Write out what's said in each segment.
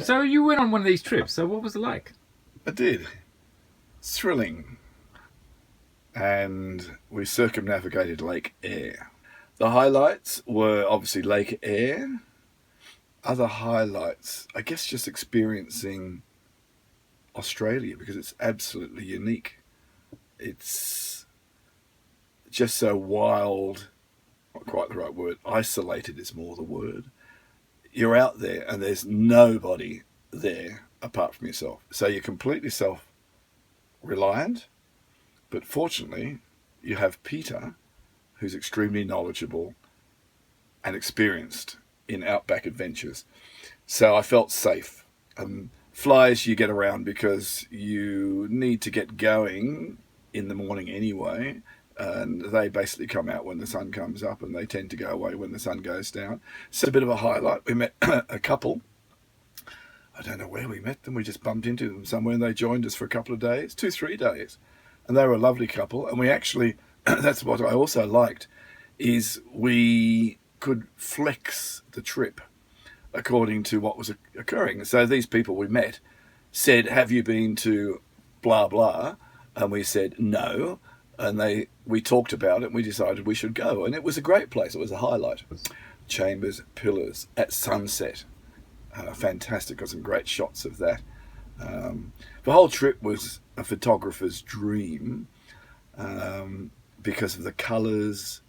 So you went on one of these trips. So what was it like? I did. Thrilling. And we circumnavigated Lake Eyre. The highlights were obviously Lake Eyre. Other highlights, I guess, just experiencing Australia, because it's absolutely unique. It's just so wild, not quite the right word, isolated is more the word. You're out there and there's nobody there apart from yourself. So you're completely self-reliant, but fortunately you have Peter, who's extremely knowledgeable and experienced in outback adventures. So I felt safe. Flies you get around because you need to get going in the morning anyway, and they basically come out when the sun comes up and they tend to go away when the sun goes down. So it's a bit of a highlight. We met a couple. I don't know where we met them. We just bumped into them somewhere and they joined us for a couple of days, 2-3 days. And they were a lovely couple. And we actually, that's what I also liked, is we could flex the trip according to what was occurring. So these people we met said, have you been to blah, blah? And we said, no. And we talked about it and we decided we should go. And it was a great place. It was a highlight. Chambers Pillars at sunset. Fantastic. Got some great shots of that. The whole trip was a photographer's dream because of the colours,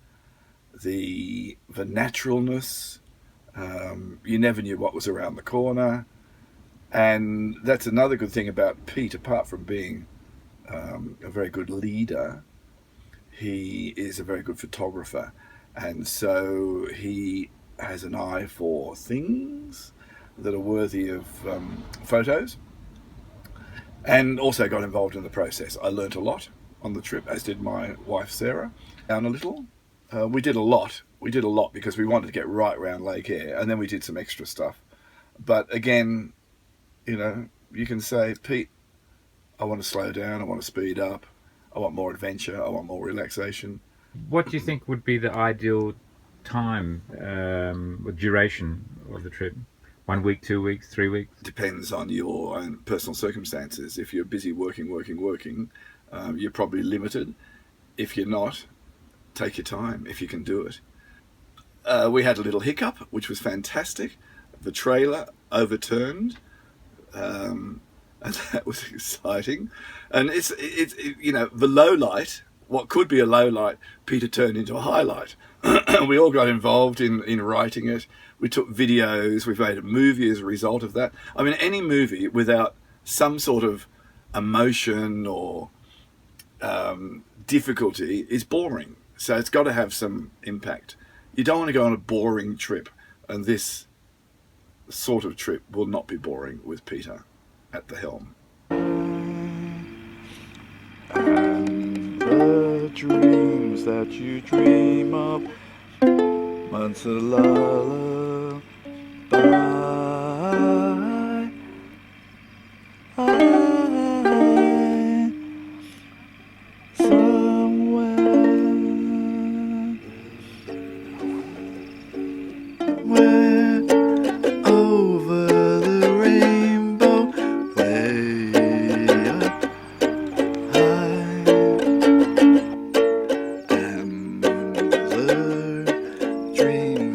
the naturalness. You never knew what was around the corner. And that's another good thing about Pete, apart from being a very good leader, he is a very good photographer. And so he has an eye for things that are worthy of photos, and also got involved in the process. I learnt a lot on the trip, as did my wife Sarah. Down a little. We did a lot because we wanted to get right around Lake Eyre, and then we did some extra stuff. But again, you can say, Pete, I want to slow down, I want to speed up, I want more adventure, I want more relaxation. What do you think would be the ideal time or duration of the trip? 1 week, 2 weeks, 3 weeks? Depends on your own personal circumstances. If you're busy working, you're probably limited. If you're not, take your time if you can do it. We had a little hiccup, which was fantastic. The trailer overturned, and that was exciting. And it's the low light, what could be a low light, Peter turned into a highlight. We all got involved in writing it. We took videos. We've made a movie as a result of that. I mean, any movie without some sort of emotion or difficulty is boring. So it's got to have some impact. You don't want to go on a boring trip, and this sort of trip will not be boring with Peter at the helm. And the dreams that you dream of once a lullaby, somewhere over the rainbow, way up high, and the dreams